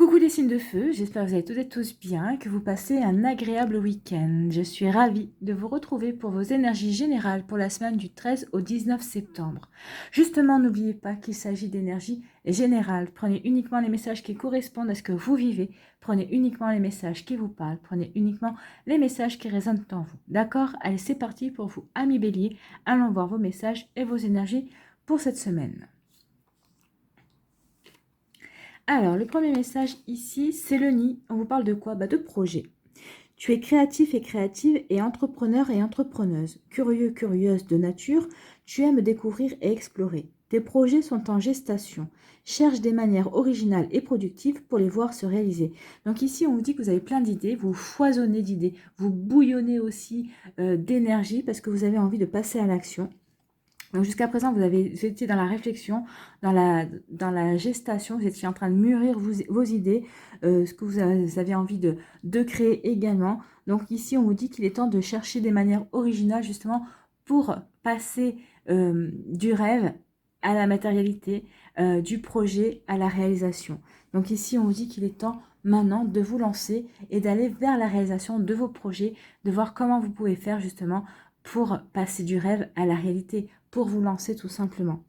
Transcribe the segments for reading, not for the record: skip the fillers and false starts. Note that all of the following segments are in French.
Coucou les signes de feu, j'espère que vous allez toutes et tous bien et que vous passez un agréable week-end. Je suis ravie de vous retrouver pour vos énergies générales pour la semaine du 13 au 19 septembre. Justement, n'oubliez pas qu'il s'agit d'énergie générale. Prenez uniquement les messages qui correspondent à ce que vous vivez. Prenez uniquement les messages qui vous parlent. Prenez uniquement les messages qui résonnent en vous. D'accord? Allez, c'est parti pour vous, amis bélier. Allons voir vos messages et vos énergies pour cette semaine. Alors, le premier message ici, c'est le nid. On vous parle de quoi? De projet. Tu es créatif et créative et entrepreneur et entrepreneuse. Curieux, curieuse de nature, tu aimes découvrir et explorer. Tes projets sont en gestation. Cherche des manières originales et productives pour les voir se réaliser. Donc ici, on vous dit que vous avez plein d'idées, vous foisonnez d'idées, vous bouillonnez aussi d'énergie parce que vous avez envie de passer à l'action. Donc jusqu'à présent, vous étiez dans la réflexion, dans la gestation, vous étiez en train de mûrir vos idées, ce que vous avez envie de créer également. Donc ici, on vous dit qu'il est temps de chercher des manières originales justement pour passer du rêve à la matérialité, du projet à la réalisation. Donc ici, on vous dit qu'il est temps maintenant de vous lancer et d'aller vers la réalisation de vos projets, de voir comment vous pouvez faire justement pour passer du rêve à la réalité, pour vous lancer tout simplement.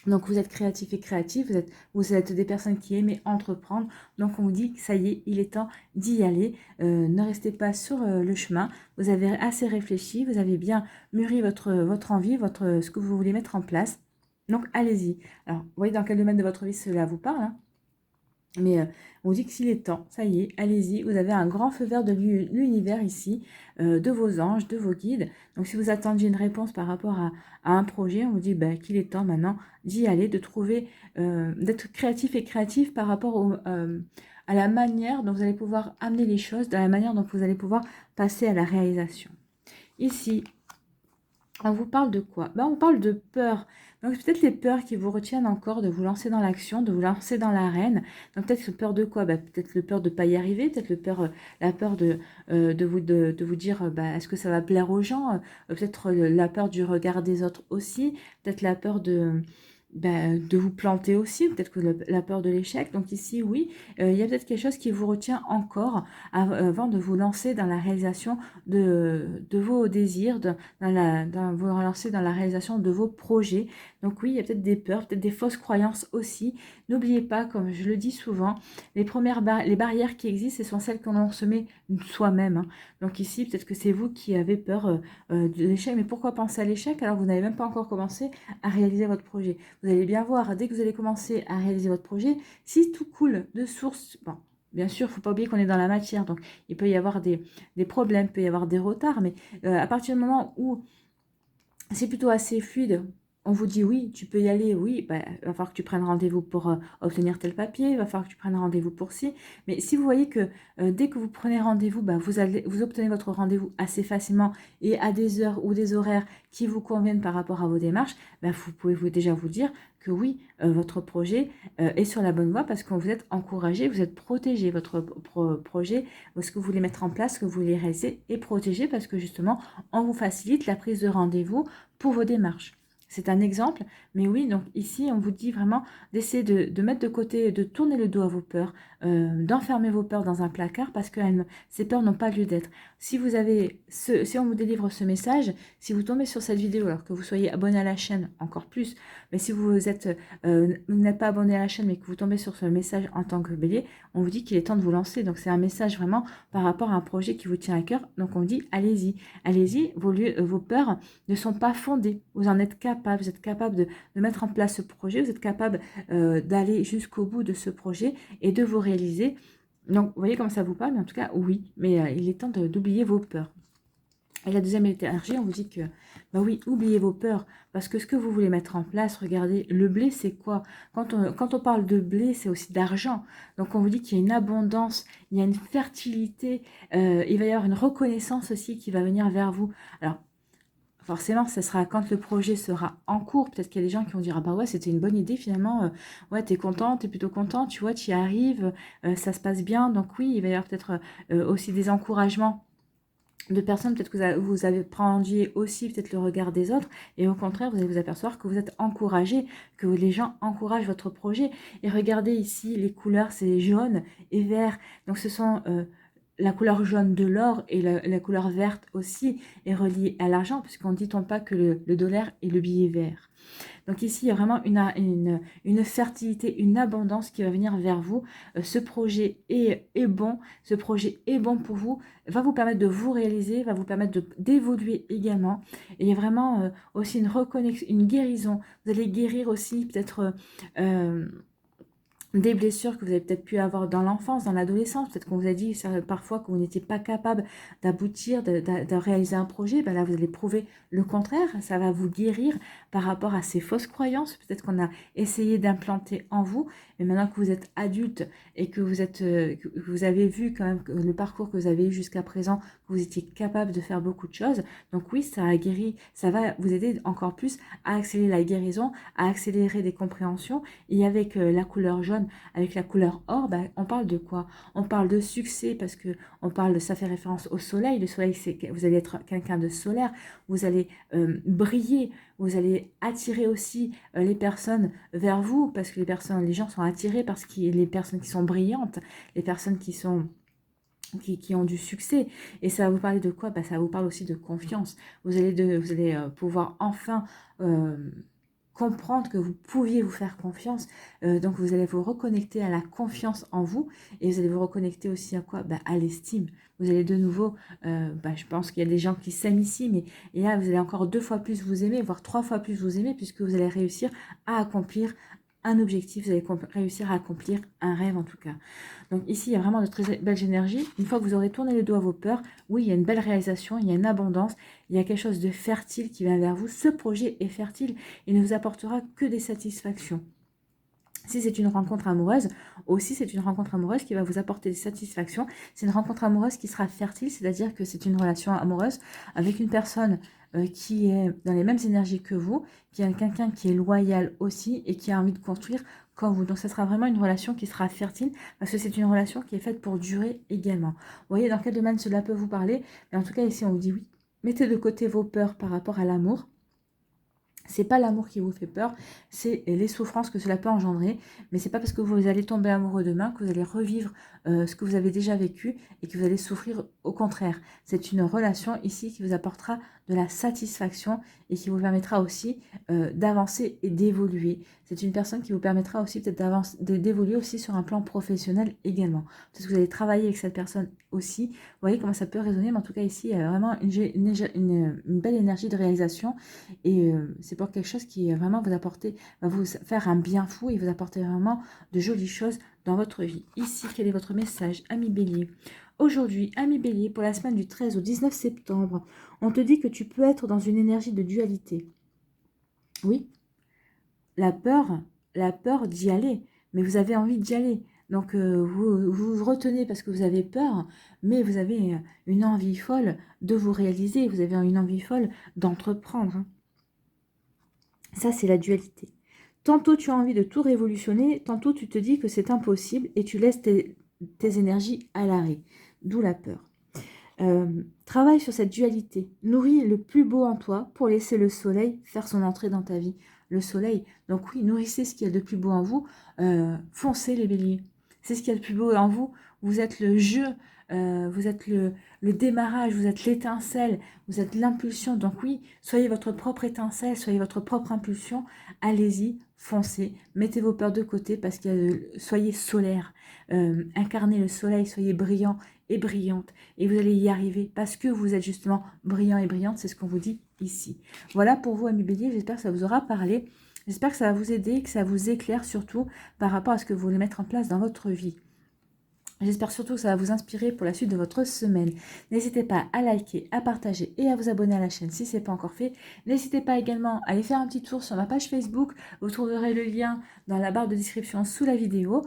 Donc vous êtes créatif et créatif, vous êtes des personnes qui aiment entreprendre, donc on vous dit que ça y est, il est temps d'y aller, ne restez pas sur le chemin, vous avez assez réfléchi, vous avez bien mûri votre envie, ce que vous voulez mettre en place, donc allez-y. Alors vous voyez dans quel domaine de votre vie cela vous parle, hein, mais on vous dit que s'il est temps, ça y est, allez-y, vous avez un grand feu vert de l'univers ici, de vos anges, de vos guides. Donc si vous attendiez une réponse par rapport à un projet, on vous dit qu'il est temps maintenant d'y aller, de trouver, d'être créatif et créatif par rapport à la manière dont vous allez pouvoir amener les choses, de la manière dont vous allez pouvoir passer à la réalisation. Ici, on vous parle de quoi? On vous parle de peur. Donc peut-être les peurs qui vous retiennent encore de vous lancer dans l'action, de vous lancer dans l'arène. Donc peut-être peur de quoi? Peut-être le peur de ne pas y arriver, peut-être la peur de vous dire est-ce que ça va plaire aux gens? Peut-être la peur du regard des autres aussi, peut-être la peur de vous planter aussi, peut-être que la peur de l'échec. Donc ici, oui, il y a peut-être quelque chose qui vous retient encore avant de vous lancer dans la réalisation de vos désirs, vous lancer dans la réalisation de vos projets. Donc oui, il y a peut-être des peurs, peut-être des fausses croyances aussi. N'oubliez pas, comme je le dis souvent, les barrières qui existent, ce sont celles qu'on se met soi-même, hein. Donc ici, peut-être que c'est vous qui avez peur de l'échec. Mais pourquoi penser à l'échec alors que vous n'avez même pas encore commencé à réaliser votre projet? Vous allez bien voir, dès que vous allez commencer à réaliser votre projet, si tout coule de source, bien sûr, il ne faut pas oublier qu'on est dans la matière, donc il peut y avoir des problèmes, il peut y avoir des retards, mais à partir du moment où c'est plutôt assez fluide, on vous dit oui, tu peux y aller, oui, il va falloir que tu prennes rendez-vous pour obtenir tel papier, il va falloir que tu prennes rendez-vous pour ci. Mais si vous voyez que dès que vous prenez rendez-vous, vous obtenez votre rendez-vous assez facilement et à des heures ou des horaires qui vous conviennent par rapport à vos démarches, vous pouvez déjà vous dire que oui, votre projet est sur la bonne voie parce que vous êtes encouragé, vous êtes protégé, votre projet, ce que vous voulez mettre en place, ce que vous voulez réaliser est protégé parce que justement, on vous facilite la prise de rendez-vous pour vos démarches. C'est un exemple, mais oui, donc ici, on vous dit vraiment d'essayer de mettre de côté, de tourner le dos à vos peurs, d'enfermer vos peurs dans un placard parce que ces peurs n'ont pas lieu d'être. Si on vous délivre ce message, si vous tombez sur cette vidéo alors que vous soyez abonné à la chaîne, encore plus, mais si vous n'êtes pas abonné à la chaîne mais que vous tombez sur ce message en tant que bélier, on vous dit qu'il est temps de vous lancer. Donc c'est un message vraiment par rapport à un projet qui vous tient à cœur. Donc on vous dit allez-y, allez-y, vos peurs ne sont pas fondées. Vous en êtes capable, vous êtes capable de mettre en place ce projet, vous êtes capable d'aller jusqu'au bout de ce projet et de vous réaliser. Donc, vous voyez comment ça vous parle, mais en tout cas, oui, mais il est temps d'oublier vos peurs. Et la deuxième énergie, on vous dit que, oui, oubliez vos peurs, parce que ce que vous voulez mettre en place, regardez, le blé, c'est quoi? Quand on parle de blé, c'est aussi d'argent. Donc, on vous dit qu'il y a une abondance, il y a une fertilité, il va y avoir une reconnaissance aussi qui va venir vers vous. Alors, forcément, ce sera quand le projet sera en cours. Peut-être qu'il y a des gens qui vont dire, ah bah ouais, c'était une bonne idée finalement. Ouais, t'es content, t'es plutôt content, tu vois, tu y arrives, ça se passe bien. Donc oui, il va y avoir peut-être aussi des encouragements de personnes, peut-être que vous avez prendu aussi peut-être le regard des autres, et au contraire, vous allez vous apercevoir que vous êtes encouragé, que les gens encouragent votre projet. Et regardez ici, les couleurs, c'est jaune et vert. Donc ce sont la couleur jaune de l'or et la couleur verte aussi est reliée à l'argent, puisqu'on ne dit-on pas que le dollar est le billet vert. Donc ici, il y a vraiment une fertilité, une abondance qui va venir vers vous. Ce projet est bon, ce projet est bon pour vous, va vous permettre de vous réaliser, va vous permettre d'évoluer également. Et il y a vraiment aussi une reconnexion, une guérison. Vous allez guérir aussi peut-être des blessures que vous avez peut-être pu avoir dans l'enfance, dans l'adolescence. Peut-être qu'on vous a dit parfois que vous n'étiez pas capable d'aboutir, de réaliser un projet. Ben là, vous allez prouver le contraire. Ça va vous guérir par rapport à ces fausses croyances. Peut-être qu'on a essayé d'implanter en vous. Mais maintenant que vous êtes adulte et que vous avez vu quand même le parcours que vous avez eu jusqu'à présent, que vous étiez capable de faire beaucoup de choses. Donc oui, ça a guéri, ça va vous aider encore plus à accélérer la guérison, à accélérer des compréhensions. Et avec la couleur jaune, avec la couleur or, ben, on parle de quoi? On parle de succès parce que ça fait référence au soleil. Le soleil, c'est que vous allez être quelqu'un de solaire, vous allez briller, vous allez attirer aussi les personnes vers vous parce que les gens sont attirés parce que les personnes qui sont brillantes, les personnes qui ont du succès. Et ça va vous parler de quoi? Ben, ça vous parle aussi de confiance. Vous allez pouvoir enfin comprendre que vous pouviez vous faire confiance. Donc, vous allez vous reconnecter à la confiance en vous et vous allez vous reconnecter aussi à quoi? À l'estime. Vous allez de nouveau, je pense qu'il y a des gens qui s'aiment ici, mais et là, vous allez encore 2 fois plus vous aimer, voire 3 fois plus vous aimer, puisque vous allez réussir à accomplir un objectif, vous allez réussir à accomplir un rêve en tout cas. Donc ici, il y a vraiment de très belles énergies. Une fois que vous aurez tourné le dos à vos peurs, oui, il y a une belle réalisation, il y a une abondance, il y a quelque chose de fertile qui vient vers vous. Ce projet est fertile et ne vous apportera que des satisfactions. Si c'est une rencontre amoureuse, aussi c'est une rencontre amoureuse qui va vous apporter des satisfactions. C'est une rencontre amoureuse qui sera fertile, c'est-à-dire que c'est une relation amoureuse avec une personne qui est dans les mêmes énergies que vous, qui est quelqu'un qui est loyal aussi et qui a envie de construire comme vous. Donc ça sera vraiment une relation qui sera fertile parce que c'est une relation qui est faite pour durer également. Vous voyez dans quel domaine cela peut vous parler? Mais en tout cas ici on vous dit oui. Mettez de côté vos peurs par rapport à l'amour. C'est pas l'amour qui vous fait peur, c'est les souffrances que cela peut engendrer. Mais c'est pas parce que vous allez tomber amoureux demain que vous allez revivre ce que vous avez déjà vécu et que vous allez souffrir. Au contraire, c'est une relation ici qui vous apportera de la satisfaction et qui vous permettra aussi d'avancer et d'évoluer. C'est une personne qui vous permettra aussi peut-être d'évoluer aussi sur un plan professionnel également. Peut-être que vous allez travailler avec cette personne aussi. Vous voyez comment ça peut résonner, mais en tout cas ici, il y a vraiment une belle énergie de réalisation et c'est pour quelque chose qui vraiment va vous faire un bien fou et vous apporter vraiment de jolies choses dans votre vie. Ici, quel est votre message, ami Bélier? Aujourd'hui, ami Bélier, pour la semaine du 13 au 19 septembre, on te dit que tu peux être dans une énergie de dualité. Oui, la peur d'y aller, mais vous avez envie d'y aller. Donc, vous vous retenez parce que vous avez peur, mais vous avez une envie folle de vous réaliser, vous avez une envie folle d'entreprendre. Ça, c'est la dualité. Tantôt, tu as envie de tout révolutionner, tantôt, tu te dis que c'est impossible et tu laisses tes énergies à l'arrêt. D'où la peur. Travaille sur cette dualité. Nourris le plus beau en toi pour laisser le soleil faire son entrée dans ta vie. Le soleil. Donc oui, nourrissez ce qu'il y a de plus beau en vous. Foncez les béliers. C'est ce qu'il y a de plus beau en vous. Vous êtes le jeu. Vous êtes le démarrage. Vous êtes l'étincelle. Vous êtes l'impulsion. Donc oui, soyez votre propre étincelle. Soyez votre propre impulsion. Allez-y, foncez. Mettez vos peurs de côté parce que soyez solaire. Incarnez le soleil. Soyez brillant et brillante. Et vous allez y arriver parce que vous êtes justement brillant et brillante. C'est ce qu'on vous dit ici. Voilà pour vous, amis bélier. J'espère que ça vous aura parlé. J'espère que ça va vous aider, que ça vous éclaire surtout par rapport à ce que vous voulez mettre en place dans votre vie. J'espère surtout que ça va vous inspirer pour la suite de votre semaine. N'hésitez pas à liker, à partager et à vous abonner à la chaîne si ce n'est pas encore fait. N'hésitez pas également à aller faire un petit tour sur ma page Facebook. Vous trouverez le lien dans la barre de description sous la vidéo.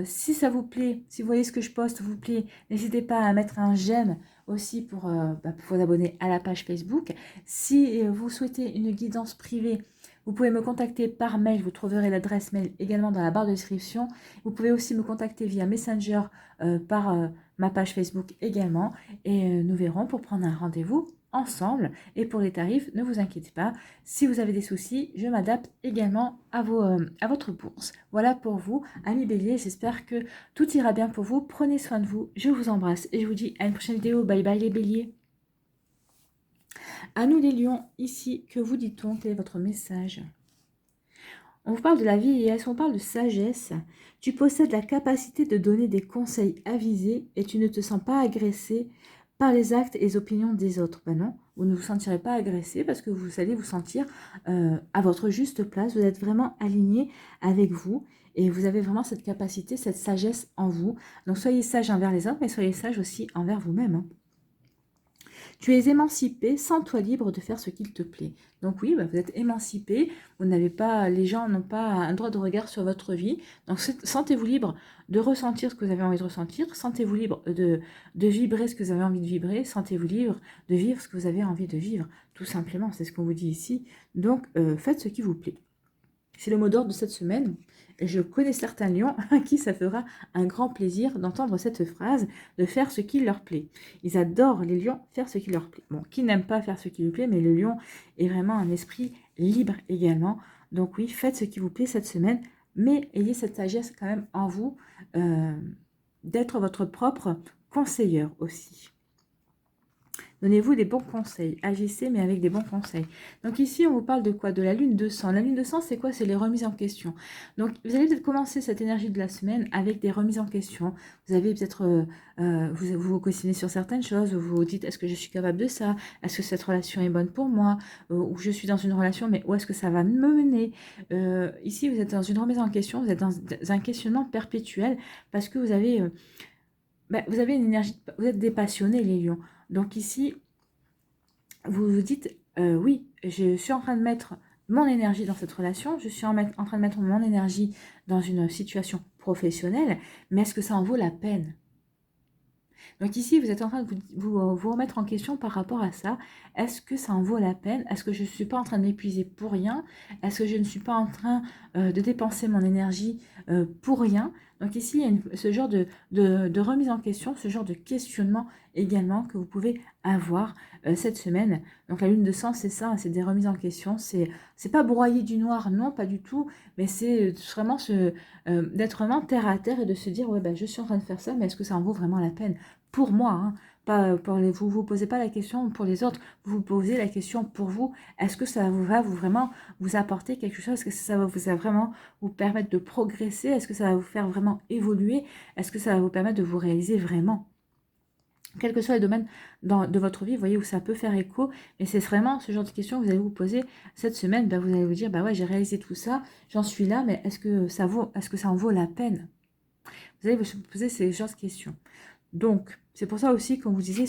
Si ça vous plaît, si vous voyez ce que je poste vous plaît, n'hésitez pas à mettre un j'aime aussi pour vous abonner à la page Facebook. Si vous souhaitez une guidance privée, Vous pouvez me contacter par mail, vous trouverez l'adresse mail également dans la barre de description. Vous pouvez aussi me contacter via Messenger par ma page Facebook également. Et nous verrons pour prendre un rendez-vous ensemble. Et pour les tarifs, ne vous inquiétez pas. Si vous avez des soucis, je m'adapte également à votre bourse. Voilà pour vous, amis Bélier. J'espère que tout ira bien pour vous. Prenez soin de vous. Je vous embrasse et je vous dis à une prochaine vidéo. Bye bye les Béliers. À nous les lions, ici, que vous dit-on? Quel est votre message? On vous parle de la vieillesse, on parle de sagesse. Tu possèdes la capacité de donner des conseils avisés et tu ne te sens pas agressé par les actes et les opinions des autres. Ben non, vous ne vous sentirez pas agressé parce que vous allez vous sentir à votre juste place. Vous êtes vraiment aligné avec vous et vous avez vraiment cette capacité, cette sagesse en vous. Donc soyez sage envers les autres, mais soyez sage aussi envers vous-même. Hein. Tu es émancipé, sens-toi libre de faire ce qu'il te plaît. Donc oui, vous êtes émancipé, vous n'avez pas, les gens n'ont pas un droit de regard sur votre vie. Donc sentez-vous libre de ressentir ce que vous avez envie de ressentir, sentez-vous libre de vibrer ce que vous avez envie de vibrer, sentez-vous libre de vivre ce que vous avez envie de vivre. Tout simplement, c'est ce qu'on vous dit ici. Donc faites ce qui vous plaît. C'est le mot d'ordre de cette semaine. Je connais certains lions à qui ça fera un grand plaisir d'entendre cette phrase, de faire ce qui leur plaît. Ils adorent, les lions, faire ce qui leur plaît. Bon, qui n'aime pas faire ce qui lui plaît, mais le lion est vraiment un esprit libre également. Donc oui, faites ce qui vous plaît cette semaine, mais ayez cette sagesse quand même en vous d'être votre propre conseilleur aussi. Donnez-vous des bons conseils. Agissez, mais avec des bons conseils. Donc ici, on vous parle de quoi? De la lune de sang. La lune de sang, c'est quoi? C'est les remises en question. Donc, vous allez peut-être commencer cette énergie de la semaine avec des remises en question. Vous avez peut-être, vous questionnez sur certaines choses. Vous vous dites, est-ce que je suis capable de ça? Est-ce que cette relation est bonne pour moi? Ou je suis dans une relation, mais où est-ce que ça va me mener? Ici, vous êtes dans une remise en question. Vous êtes dans un questionnement perpétuel parce que vous avez une énergie, vous êtes des passionnés, les lions. Donc ici, vous vous dites, oui, je suis en train de mettre mon énergie dans cette relation, je suis en train de mettre mon énergie dans une situation professionnelle, mais est-ce que ça en vaut la peine? Donc ici, vous êtes en train de vous remettre en question par rapport à ça. Est-ce que ça en vaut la peine? Est-ce que je ne suis pas en train de m'épuiser pour rien? Est-ce que je ne suis pas en train de dépenser mon énergie pour rien? Donc ici, il y a ce genre de remise en question, ce genre de questionnement également que vous pouvez avoir cette semaine. Donc la lune de sang, c'est ça, c'est des remises en question. C'est pas broyer du noir, non, pas du tout, mais c'est vraiment d'être vraiment terre à terre et de se dire, ouais, je suis en train de faire ça, mais est-ce que ça en vaut vraiment la peine? Pour moi, hein, pas pour vous vous posez pas la question pour les autres, vous vous posez la question pour vous. Est-ce que ça va vraiment vous apporter quelque chose? Est-ce que ça va vraiment vous permettre de progresser? Est-ce que ça va vous faire vraiment évoluer? Est-ce que ça va vous permettre de vous réaliser vraiment? Quel que soit le domaine de votre vie, vous voyez où ça peut faire écho, et c'est vraiment ce genre de questions que vous allez vous poser cette semaine. Vous allez vous dire, ouais, j'ai réalisé tout ça, j'en suis là, mais est-ce que ça en vaut la peine? Vous allez vous poser ces genres de questions. Donc, c'est pour ça aussi qu'on vous disait,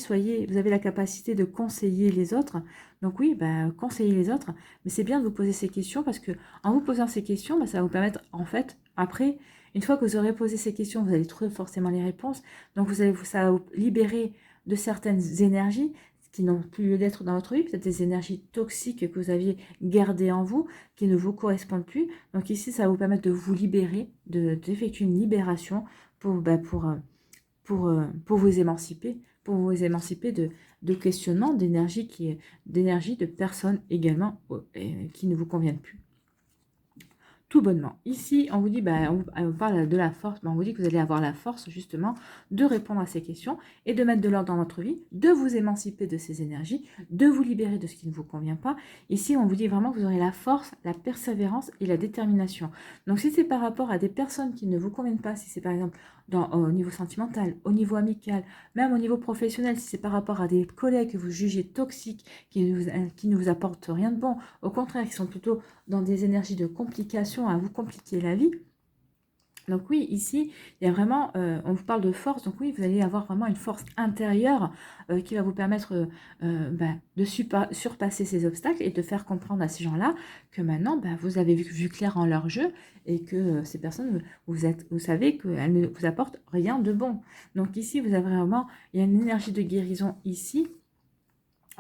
vous avez la capacité de conseiller les autres. Donc oui, conseiller les autres, mais c'est bien de vous poser ces questions parce que en vous posant ces questions, ça va vous permettre, en fait, après, une fois que vous aurez posé ces questions, vous allez trouver forcément les réponses. Donc ça va vous libérer de certaines énergies qui n'ont plus lieu d'être dans votre vie, peut-être des énergies toxiques que vous aviez gardées en vous, qui ne vous correspondent plus. Donc ici, ça va vous permettre de vous libérer, d'effectuer une libération pour vous émanciper, de questionnements, d'énergie, de personnes également qui ne vous conviennent plus. Tout bonnement. Ici, on vous dit, on parle de la force, on vous dit que vous allez avoir la force justement de répondre à ces questions et de mettre de l'ordre dans votre vie, de vous émanciper de ces énergies, de vous libérer de ce qui ne vous convient pas. Ici, on vous dit vraiment que vous aurez la force, la persévérance et la détermination. Donc, si c'est par rapport à des personnes qui ne vous conviennent pas, si c'est par exemple au niveau sentimental, au niveau amical, même au niveau professionnel, si c'est par rapport à des collègues que vous jugez toxiques, qui ne vous apportent rien de bon, au contraire, qui sont plutôt dans des énergies de complication, à vous compliquer la vie. Donc oui, ici, il y a vraiment, on vous parle de force, donc oui, vous allez avoir vraiment une force intérieure qui va vous permettre de surpasser ces obstacles et de faire comprendre à ces gens-là que maintenant, vous avez vu clair en leur jeu et que ces personnes, vous savez qu'elles ne vous apportent rien de bon. Donc ici, vous avez vraiment, il y a une énergie de guérison ici,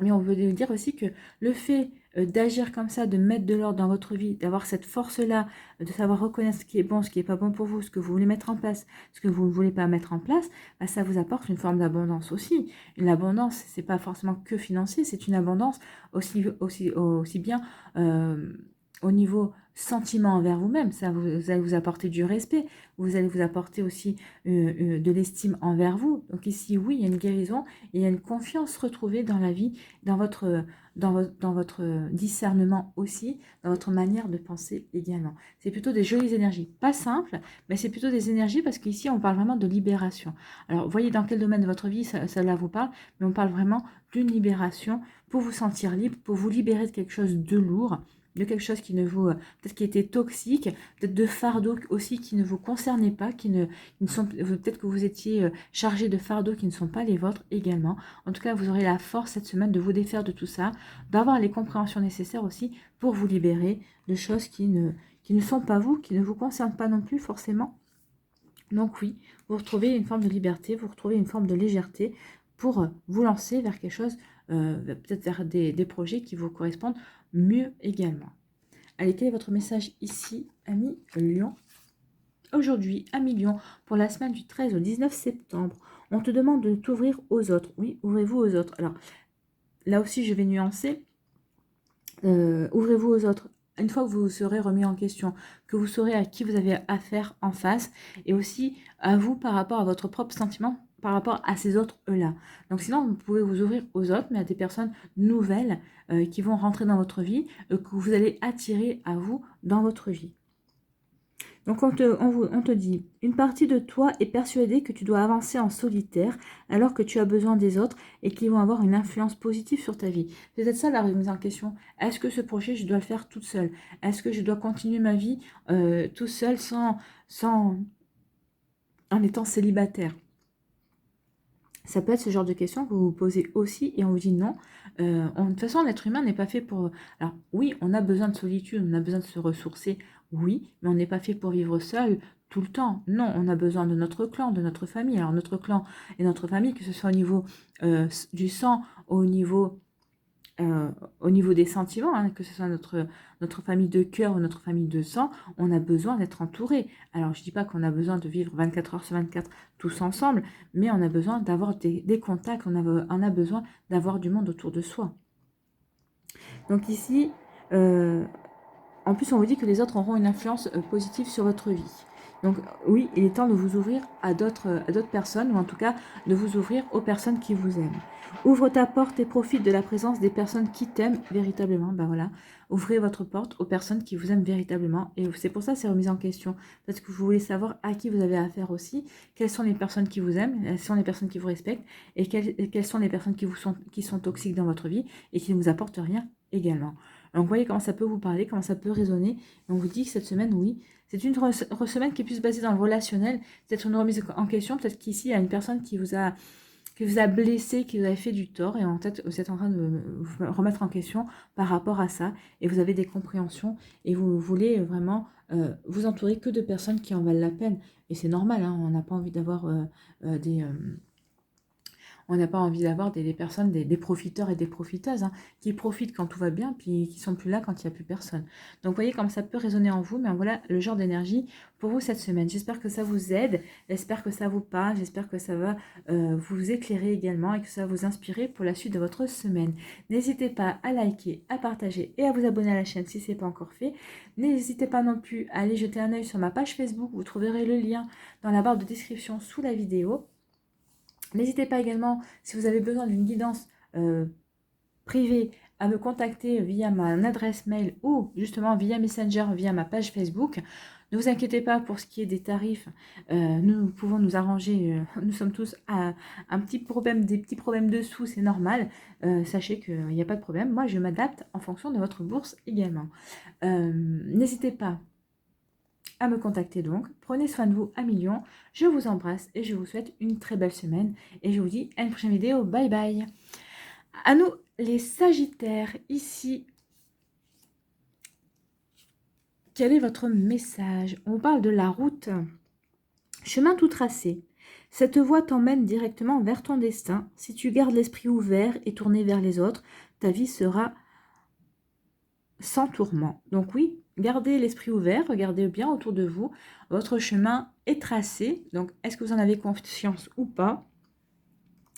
mais on veut dire aussi que le fait d'agir comme ça, de mettre de l'ordre dans votre vie, d'avoir cette force-là, de savoir reconnaître ce qui est bon, ce qui n'est pas bon pour vous, ce que vous voulez mettre en place, ce que vous ne voulez pas mettre en place, bah, ça vous apporte une forme d'abondance aussi. Une abondance, c'est pas forcément que financier, c'est une abondance aussi bien au niveau sentiment envers vous-même. Ça vous allez vous apporter du respect, vous allez vous apporter aussi de l'estime envers vous. Donc ici, oui, il y a une guérison et il y a une confiance retrouvée dans la vie, dans votre discernement aussi, dans votre manière de penser également. C'est plutôt des jolies énergies, pas simples, mais c'est plutôt des énergies parce qu'ici, on parle vraiment de libération. Alors, vous voyez dans quel domaine de votre vie cela vous parle, mais on parle vraiment d'une libération pour vous sentir libre, pour vous libérer de quelque chose de lourd, de quelque chose qui ne vous, peut-être qui était toxique, peut-être de fardeaux aussi qui ne vous concernaient pas, qui ne sont, peut-être que vous étiez chargé de fardeaux qui ne sont pas les vôtres également. En tout cas, vous aurez la force cette semaine de vous défaire de tout ça, d'avoir les compréhensions nécessaires aussi pour vous libérer de choses qui ne sont pas vous, qui ne vous concernent pas non plus forcément. Donc oui, vous retrouvez une forme de liberté, vous retrouvez une forme de légèreté pour vous lancer vers quelque chose, peut-être vers des projets qui vous correspondent mieux également. Allez, quel est votre message ici, ami Lion? Aujourd'hui, ami Lion, pour la semaine du 13 au 19 septembre, on te demande de t'ouvrir aux autres. Oui, ouvrez-vous aux autres. Alors, là aussi, je vais nuancer. Ouvrez-vous aux autres. Une fois que vous serez remis en question, que vous saurez à qui vous avez affaire en face, et aussi à vous par rapport à votre propre sentiment, par rapport à ces autres-là. Donc sinon, vous pouvez vous ouvrir aux autres, mais à des personnes nouvelles qui vont rentrer dans votre vie, que vous allez attirer à vous dans votre vie. Donc on te dit, une partie de toi est persuadée que tu dois avancer en solitaire alors que tu as besoin des autres et qu'ils vont avoir une influence positive sur ta vie. C'est peut-être ça la remise en question. Est-ce que ce projet, je dois le faire toute seule? Est-ce que je dois continuer ma vie tout seul en étant célibataire? Ça peut être ce genre de questions que vous vous posez aussi et on vous dit non. De toute façon, l'être humain n'est pas fait pour... Alors oui, on a besoin de solitude, on a besoin de se ressourcer, oui, mais on n'est pas fait pour vivre seul tout le temps. Non, on a besoin de notre clan, de notre famille. Alors notre clan et notre famille, que ce soit au niveau du sang, au niveau des sentiments, hein, que ce soit notre famille de cœur ou notre famille de sang, on a besoin d'être entouré. Alors, je ne dis pas qu'on a besoin de vivre 24 heures sur 24 tous ensemble, mais on a besoin d'avoir des contacts, on a besoin d'avoir du monde autour de soi. Donc ici, en plus, on vous dit que les autres auront une influence positive sur votre vie. Donc oui, il est temps de vous ouvrir à d'autres personnes, ou en tout cas de vous ouvrir aux personnes qui vous aiment. Ouvre ta porte et profite de la présence des personnes qui t'aiment véritablement. Ben voilà, ouvrez votre porte aux personnes qui vous aiment véritablement. Et c'est pour ça que c'est remis en question. Parce que vous voulez savoir à qui vous avez affaire aussi, quelles sont les personnes qui vous aiment, quelles sont les personnes qui vous respectent, et quelles sont les personnes qui sont toxiques dans votre vie et qui ne vous apportent rien également. Donc, vous voyez comment ça peut vous parler, comment ça peut résonner. Et on vous dit que cette semaine, oui, c'est une semaine qui est plus basée dans le relationnel. Peut-être une remise en question. Peut-être qu'ici, il y a une personne qui vous a blessé, qui vous a fait du tort. Et en fait, vous êtes en train de vous remettre en question par rapport à ça. Et vous avez des compréhensions. Et vous voulez vraiment vous entourer que de personnes qui en valent la peine. Et c'est normal, hein, on n'a pas envie d'avoir on n'a pas envie d'avoir des personnes, des profiteurs et des profiteuses, hein, qui profitent quand tout va bien, puis qui sont plus là quand il n'y a plus personne. Donc, vous voyez comme ça peut résonner en vous, mais voilà le genre d'énergie pour vous cette semaine. J'espère que ça vous aide, j'espère que ça vous parle, j'espère que ça va vous éclairer également et que ça va vous inspirer pour la suite de votre semaine. N'hésitez pas à liker, à partager et à vous abonner à la chaîne si ce n'est pas encore fait. N'hésitez pas non plus à aller jeter un œil sur ma page Facebook, vous trouverez le lien dans la barre de description sous la vidéo. N'hésitez pas également, si vous avez besoin d'une guidance privée, à me contacter via mon adresse mail ou justement via Messenger, via ma page Facebook. Ne vous inquiétez pas pour ce qui est des tarifs, nous pouvons nous arranger, nous sommes tous à des petits problèmes de sous, c'est normal. Sachez qu'il n'y a pas de problème, moi je m'adapte en fonction de votre bourse également. N'hésitez pas à me contacter donc. Prenez soin de vous à millions. Je vous embrasse et je vous souhaite une très belle semaine. Et je vous dis à une prochaine vidéo. Bye bye. À nous les Sagittaires, ici. Quel est votre message? On parle de la route. Chemin tout tracé. Cette voie t'emmène directement vers ton destin. Si tu gardes l'esprit ouvert et tourné vers les autres, ta vie sera sans tourment. Donc oui, gardez l'esprit ouvert, regardez bien autour de vous. Votre chemin est tracé. Donc, est-ce que vous en avez conscience ou pas?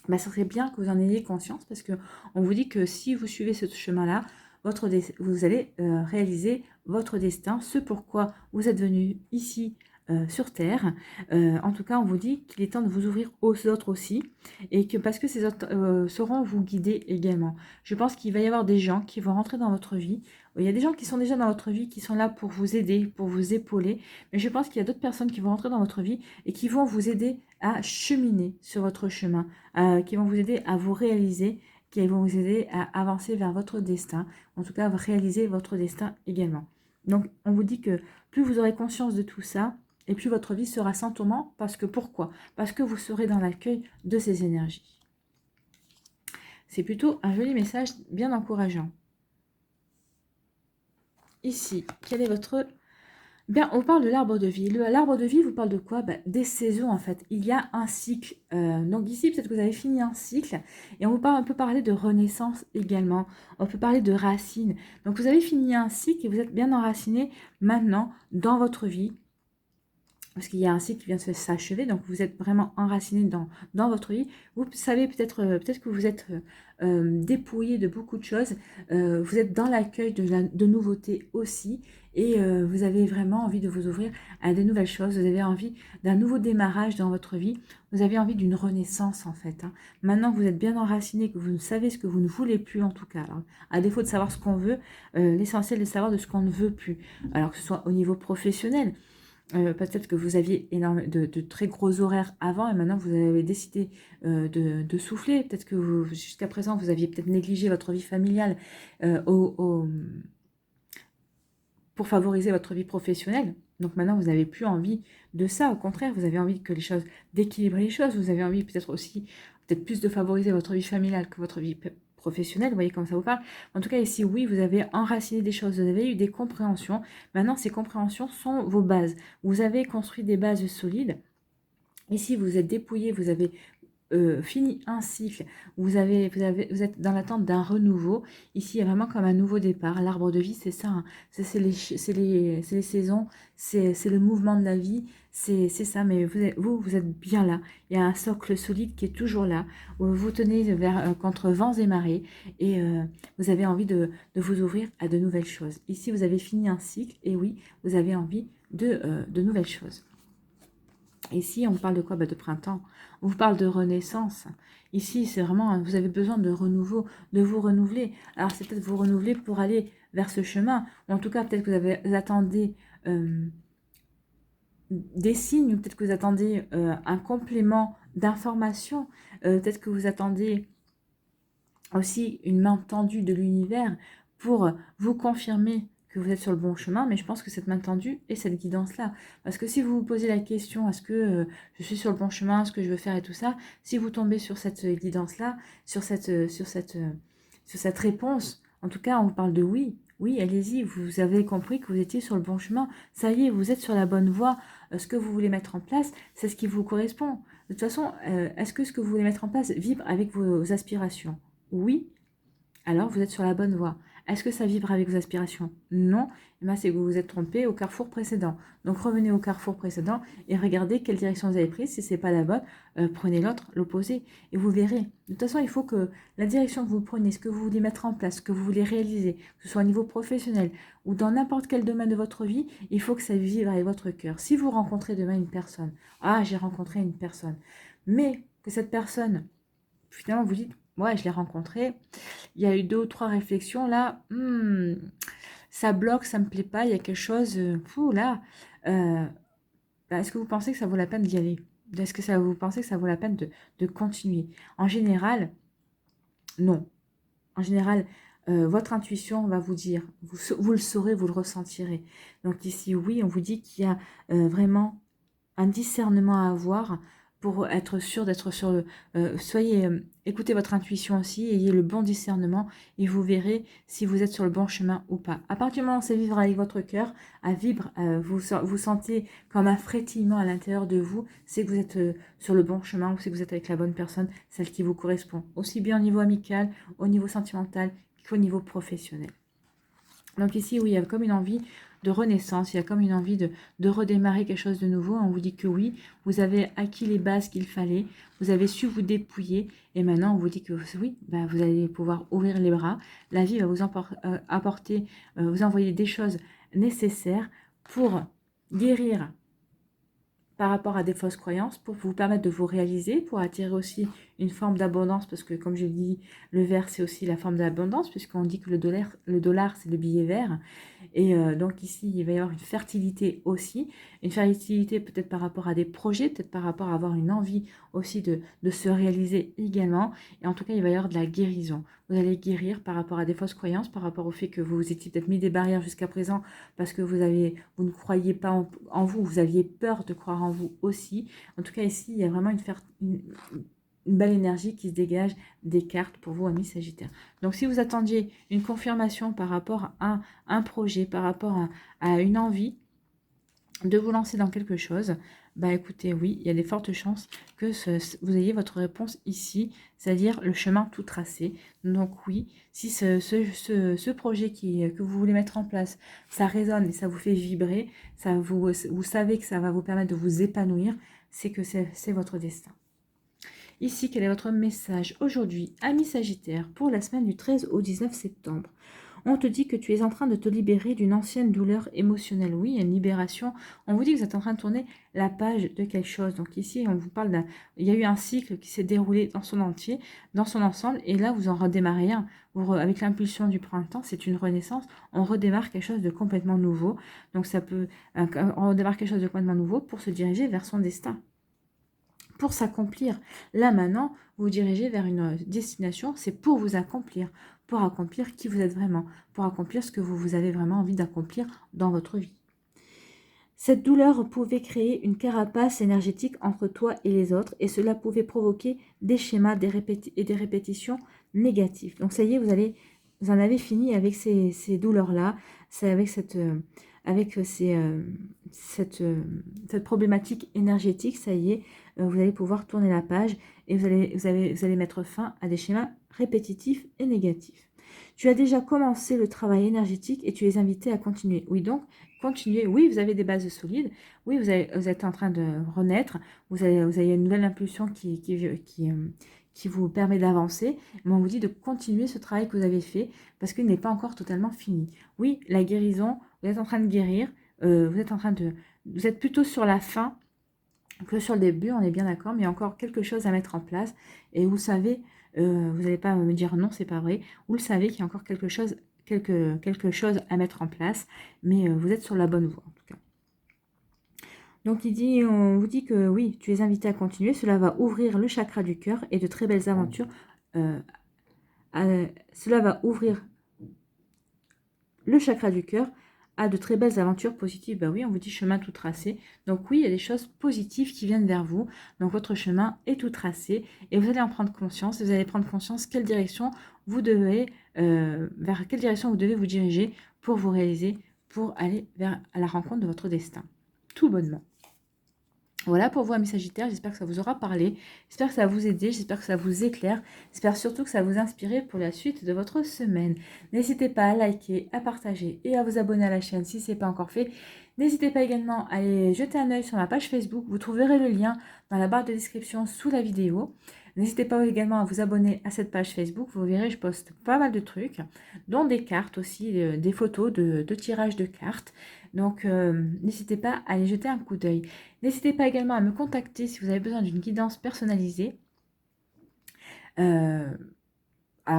Ça serait bien que vous en ayez conscience parce que on vous dit que si vous suivez ce chemin-là, vous allez réaliser votre destin, ce pourquoi vous êtes venu ici sur Terre. En tout cas, on vous dit qu'il est temps de vous ouvrir aux autres aussi et que parce que ces autres sauront vous guider également. Je pense qu'il va y avoir des gens qui vont rentrer dans votre vie. Il y a des gens qui sont déjà dans votre vie, qui sont là pour vous aider, pour vous épauler. Mais je pense qu'il y a d'autres personnes qui vont rentrer dans votre vie et qui vont vous aider à cheminer sur votre chemin, qui vont vous aider à vous réaliser, qui vont vous aider à avancer vers votre destin, en tout cas à réaliser votre destin également. Donc on vous dit que plus vous aurez conscience de tout ça, et plus votre vie sera sans tourment, parce que pourquoi? Parce que vous serez dans l'accueil de ces énergies. C'est plutôt un joli message bien encourageant. Ici, quel est votre... Bien, on parle de l'arbre de vie. L'arbre de vie vous parle de quoi? Des saisons en fait. Il y a un cycle. Donc ici, peut-être que vous avez fini un cycle. Et on peut parler de renaissance également. On peut parler de racines. Donc vous avez fini un cycle et vous êtes bien enraciné maintenant dans votre vie. Parce qu'il y a un cycle qui vient de s'achever, donc vous êtes vraiment enraciné dans votre vie. Vous savez peut-être que vous êtes dépouillé de beaucoup de choses. Vous êtes dans l'accueil de nouveautés aussi. Et vous avez vraiment envie de vous ouvrir à de nouvelles choses. Vous avez envie d'un nouveau démarrage dans votre vie. Vous avez envie d'une renaissance en fait. Maintenant que vous êtes bien enraciné, que vous savez ce que vous ne voulez plus en tout cas. Alors, à défaut de savoir ce qu'on veut, l'essentiel est de savoir de ce qu'on ne veut plus. Alors que ce soit au niveau professionnel. Peut-être que vous aviez de très gros horaires avant et maintenant vous avez décidé de souffler. Peut-être que jusqu'à présent vous aviez peut-être négligé votre vie familiale pour favoriser votre vie professionnelle. Donc maintenant vous n'avez plus envie de ça. Au contraire, vous avez envie que les choses, d'équilibrer les choses. Vous avez envie peut-être aussi, peut-être plus de favoriser votre vie familiale que votre vie professionnelle, vous voyez comme ça vous parle. En tout cas ici, oui, vous avez enraciné des choses, vous avez eu des compréhensions. Maintenant, ces compréhensions sont vos bases. Vous avez construit des bases solides. Ici, vous êtes dépouillé, vous avez fini un cycle, vous êtes dans l'attente d'un renouveau. Ici, il y a vraiment comme un nouveau départ. L'arbre de vie, c'est ça. Hein. C'est les saisons, c'est le mouvement de la vie. C'est ça, mais vous êtes bien là. Il y a un socle solide qui est toujours là. Vous tenez contre vents et marées et vous avez envie de vous ouvrir à de nouvelles choses. Ici, vous avez fini un cycle et oui, vous avez envie de nouvelles choses. Ici, on vous parle de quoi? De printemps. On vous parle de renaissance. Ici, c'est vraiment, vous avez besoin de renouveau, de vous renouveler. Alors, c'est peut-être vous renouveler pour aller vers ce chemin. Ou en tout cas, peut-être que vous attendez des signes, ou peut-être que vous attendez un complément d'information. Peut-être que vous attendez aussi une main tendue de l'univers pour vous confirmer que vous êtes sur le bon chemin, mais je pense que cette main tendue et cette guidance-là. Parce que si vous vous posez la question, est-ce que je suis sur le bon chemin, ce que je veux faire et tout ça, si vous tombez sur cette guidance-là, sur cette réponse, en tout cas, on vous parle de oui. Oui, allez-y, vous avez compris que vous étiez sur le bon chemin. Ça y est, vous êtes sur la bonne voie. Ce que vous voulez mettre en place, c'est ce qui vous correspond. De toute façon, est-ce que ce que vous voulez mettre en place vibre avec vos aspirations? Oui, alors vous êtes sur la bonne voie. Est-ce que ça vibre avec vos aspirations? Non, c'est que vous vous êtes trompé au carrefour précédent. Donc revenez au carrefour précédent et regardez quelle direction vous avez prise. Si ce n'est pas la bonne, prenez l'autre, l'opposé, et vous verrez. De toute façon, il faut que la direction que vous prenez, ce que vous voulez mettre en place, ce que vous voulez réaliser, que ce soit au niveau professionnel ou dans n'importe quel domaine de votre vie, il faut que ça vibre avec votre cœur. Si vous rencontrez demain une personne, ah, j'ai rencontré une personne, mais que cette personne, finalement, vous dites, ouais, je l'ai rencontré. Il y a eu 2 ou 3 réflexions là. Ça bloque, ça me plaît pas. Il y a quelque chose. Là. Est-ce que vous pensez que ça vaut la peine d'y aller? Est-ce que vous pensez que ça vaut la peine de continuer? En général, non. En général, votre intuition va vous dire. Vous le saurez, vous le ressentirez. Donc ici, oui, on vous dit qu'il y a vraiment un discernement à avoir pour être sûr d'être sur le... écoutez votre intuition aussi, ayez le bon discernement et vous verrez si vous êtes sur le bon chemin ou pas. À partir du moment où c'est vivre avec votre cœur, à vibrer, vous sentez comme un frétillement à l'intérieur de vous, c'est que vous êtes sur le bon chemin ou c'est que vous êtes avec la bonne personne, celle qui vous correspond. Aussi bien au niveau amical, au niveau sentimental qu'au niveau professionnel. Donc ici, oui, il y a comme une envie de renaissance, il y a comme une envie de redémarrer quelque chose de nouveau. On vous dit que oui, vous avez acquis les bases qu'il fallait, vous avez su vous dépouiller, et maintenant on vous dit que oui, bah, vous allez pouvoir ouvrir les bras. La vie va vous apporter, vous envoyer des choses nécessaires pour guérir par rapport à des fausses croyances, pour vous permettre de vous réaliser, pour attirer aussi une forme d'abondance, parce que comme je dis, le vert c'est aussi la forme de l'abondance, puisqu'on dit que le dollar c'est le billet vert, et donc ici il va y avoir une fertilité aussi, une fertilité peut-être par rapport à des projets, peut-être par rapport à avoir une envie aussi de se réaliser également, et en tout cas il va y avoir de la guérison. Vous allez guérir par rapport à des fausses croyances, par rapport au fait que vous vous étiez peut-être mis des barrières jusqu'à présent parce que vous ne croyez pas en vous, vous aviez peur de croire en vous aussi. En tout cas, ici, il y a vraiment une belle énergie qui se dégage des cartes pour vous, amis Sagittaires. Donc, si vous attendiez une confirmation par rapport à un projet, par rapport à une envie de vous lancer dans quelque chose, bah écoutez, oui, il y a des fortes chances que vous ayez votre réponse ici, c'est-à-dire le chemin tout tracé. Donc oui, si ce projet que vous voulez mettre en place, ça résonne et ça vous fait vibrer, vous savez que ça va vous permettre de vous épanouir, c'est que c'est votre destin. Ici, quel est votre message aujourd'hui, ami Sagittaire, pour la semaine du 13 au 19 septembre? On te dit que tu es en train de te libérer d'une ancienne douleur émotionnelle. Oui, il y a une libération. On vous dit que vous êtes en train de tourner la page de quelque chose. Donc ici, on vous parle il y a eu un cycle qui s'est déroulé dans son entier, dans son ensemble. Et là, vous en redémarrez un. Avec l'impulsion du printemps, c'est une renaissance. On redémarre quelque chose de complètement nouveau. Donc ça peut... On redémarre quelque chose de complètement nouveau pour se diriger vers son destin. Pour s'accomplir. Là, maintenant, vous vous dirigez vers une destination, c'est pour vous accomplir, pour accomplir qui vous êtes vraiment, pour accomplir ce que vous avez vraiment envie d'accomplir dans votre vie. Cette douleur pouvait créer une carapace énergétique entre toi et les autres, et cela pouvait provoquer des schémas et des répétitions négatives. Donc ça y est, vous en avez fini avec ces douleurs-là, c'est avec cette problématique énergétique, ça y est, vous allez pouvoir tourner la page et vous allez mettre fin à des schémas répétitifs et négatifs. Tu as déjà commencé le travail énergétique et tu es invité à continuer. Oui, donc, continuez. Oui, vous avez des bases solides. Oui, vous êtes en train de renaître. Vous avez une nouvelle impulsion qui vous permet d'avancer. Mais on vous dit de continuer ce travail que vous avez fait parce qu'il n'est pas encore totalement fini. Oui, la guérison, vous êtes en train de guérir. Vous êtes plutôt sur la fin que sur le début, on est bien d'accord, mais il y a encore quelque chose à mettre en place. Et vous savez, vous n'allez pas me dire non, c'est pas vrai. Vous le savez qu'il y a encore quelque chose à mettre en place, mais vous êtes sur la bonne voie en tout cas. Donc on vous dit que oui, tu es invité à continuer. Cela va ouvrir le chakra du cœur et de très belles aventures. Cela va ouvrir le chakra du cœur à de très belles aventures positives. Bah oui, on vous dit chemin tout tracé. Donc oui, il y a des choses positives qui viennent vers vous. Donc votre chemin est tout tracé et vous allez en prendre conscience. Vous allez prendre conscience vers quelle direction vous devez vous diriger pour vous réaliser, pour aller à la rencontre de votre destin. Tout bonnement. Voilà pour vous, amis Sagittaires, j'espère que ça vous aura parlé, j'espère que ça va vous aider, j'espère que ça vous éclaire, j'espère surtout que ça va vous inspirer pour la suite de votre semaine. N'hésitez pas à liker, à partager et à vous abonner à la chaîne si ce n'est pas encore fait. N'hésitez pas également à aller jeter un œil sur ma page Facebook, vous trouverez le lien dans la barre de description sous la vidéo. N'hésitez pas également à vous abonner à cette page Facebook, vous verrez, je poste pas mal de trucs, dont des cartes aussi, des photos de tirage de cartes. Donc, n'hésitez pas à aller jeter un coup d'œil. N'hésitez pas également à me contacter si vous avez besoin d'une guidance personnalisée. Alors,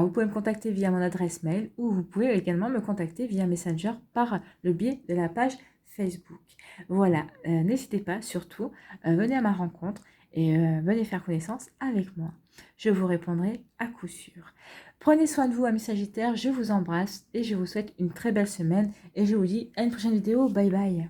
vous pouvez me contacter via mon adresse mail ou vous pouvez également me contacter via Messenger par le biais de la page Facebook. Voilà, n'hésitez pas, surtout, venez à ma rencontre et venez faire connaissance avec moi. Je vous répondrai à coup sûr. Prenez soin de vous, amis Sagittaires, je vous embrasse et je vous souhaite une très belle semaine et je vous dis à une prochaine vidéo. Bye bye.